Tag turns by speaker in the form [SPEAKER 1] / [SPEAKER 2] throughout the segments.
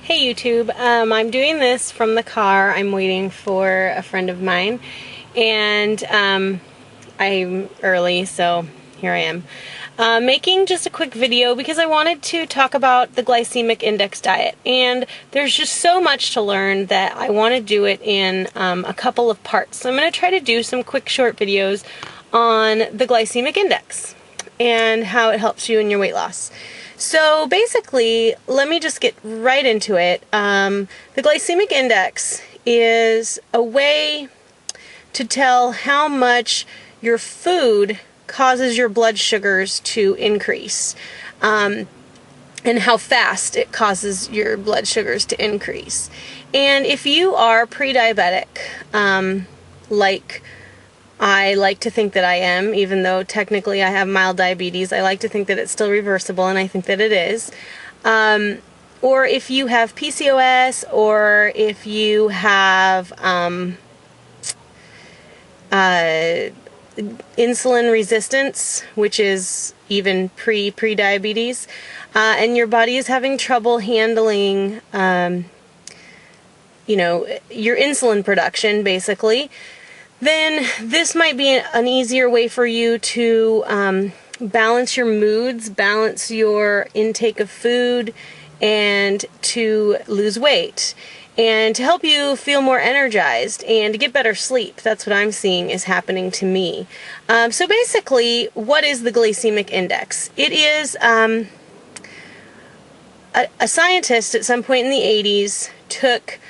[SPEAKER 1] Hey YouTube, I'm doing this from the car. I'm waiting for a friend of mine, and I'm early, so here I am. Making just a quick video because I wanted to talk about the glycemic index diet, and there's just so much to learn that I want to do it in a couple of parts. So I'm going to try to do some quick short videos on the glycemic index and how it helps you in your weight loss. So basically, let me just get right into it. The glycemic index is a way to tell how much your food causes your blood sugars to increase, and how fast it causes your blood sugars to increase. And if you are pre-diabetic, like I like to think that I am, even though technically I have mild diabetes, I like to think that it's still reversible, and I think that it is. Or if you have PCOS, or if you have insulin resistance, which is even pre-diabetes, and your body is having trouble handling, your insulin production, basically, then this might be an easier way for you to balance your moods, balance your intake of food, and to lose weight, and to help you feel more energized and to get better sleep. That's what I'm seeing is happening to me. So basically, what is the glycemic index? It is a scientist at some point in the 80s took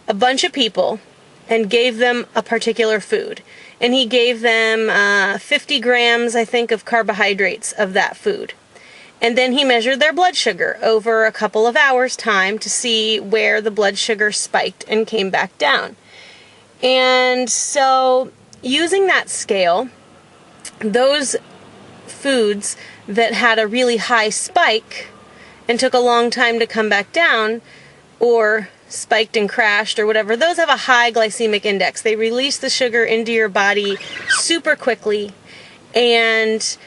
[SPEAKER 1] a bunch of people and gave them a particular food. And he gave them 50 grams, I think, of carbohydrates of that food. And then he measured their blood sugar over a couple of hours' time to see where the blood sugar spiked and came back down. And so, using that scale, those foods that had a really high spike and took a long time to come back down, or spiked and crashed or whatever, those have a high glycemic index. They release the sugar into your body super quickly, and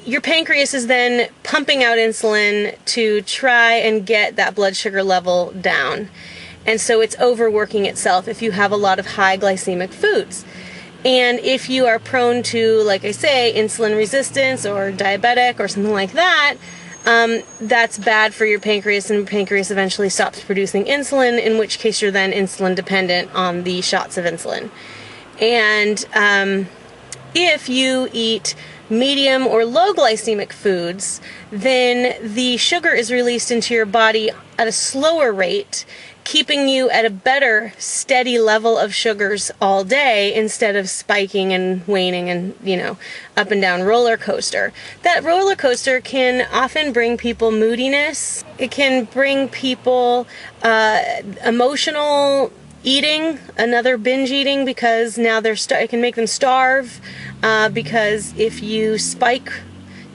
[SPEAKER 1] your pancreas is then pumping out insulin to try and get that blood sugar level down. And so it's overworking itself if you have a lot of high glycemic foods. And if you are prone to, like I say, insulin resistance or diabetic or something like that, that's bad for your pancreas, and your pancreas eventually stops producing insulin, in which case you're then insulin dependent on the shots of insulin. And if you eat medium or low glycemic foods, then the sugar is released into your body at a slower rate, keeping you at a better steady level of sugars all day instead of spiking and waning and, up and down roller coaster. That roller coaster can often bring people moodiness. It can bring people emotional eating, another binge eating, because now it can make them starve, because if you spike,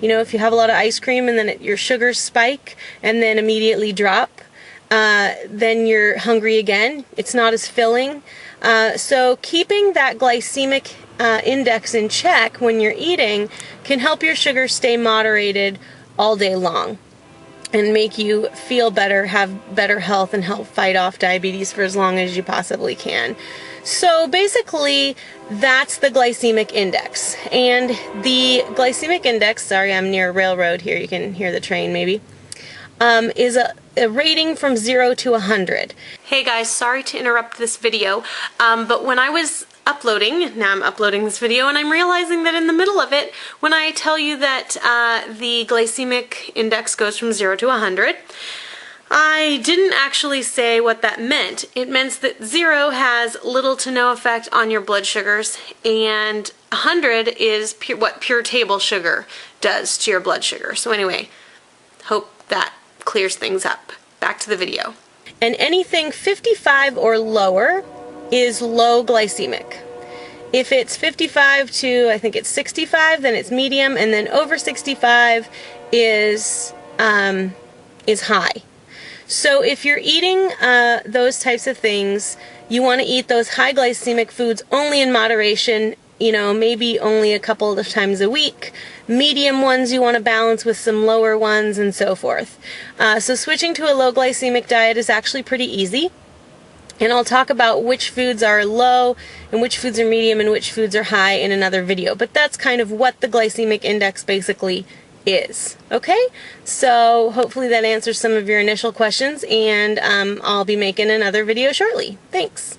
[SPEAKER 1] if you have a lot of ice cream and then your sugars spike and then immediately drop, then you're hungry again. It's not as filling. So keeping that glycemic index in check when you're eating can help your sugar stay moderated all day long and make you feel better, have better health, and help fight off diabetes for as long as you possibly can. So basically, that's the glycemic index. And the glycemic index, sorry, I'm near a railroad here, you can hear the train maybe, is a rating from 0 to 100. Hey guys, sorry to interrupt this video, but when I was uploading, now I'm uploading this video, and I'm realizing that in the middle of it, when I tell you that the glycemic index goes from 0 to 100, I didn't actually say what that meant. It meant that 0 has little to no effect on your blood sugars, and 100 is what pure table sugar does to your blood sugar. So anyway, hope that clears things up. Back to the video. And anything 55 or lower is low glycemic. If it's 55 to, I think it's 65, then it's medium, and then over 65 is high. So if you're eating those types of things, you want to eat those high glycemic foods only in moderation, you know, maybe only a couple of times a week. Medium ones you want to balance with some lower ones, and so forth. So switching to a low glycemic diet is actually pretty easy. And I'll talk about which foods are low and which foods are medium and which foods are high in another video. But that's kind of what the glycemic index basically is. Okay? So hopefully that answers some of your initial questions, and I'll be making another video shortly. Thanks.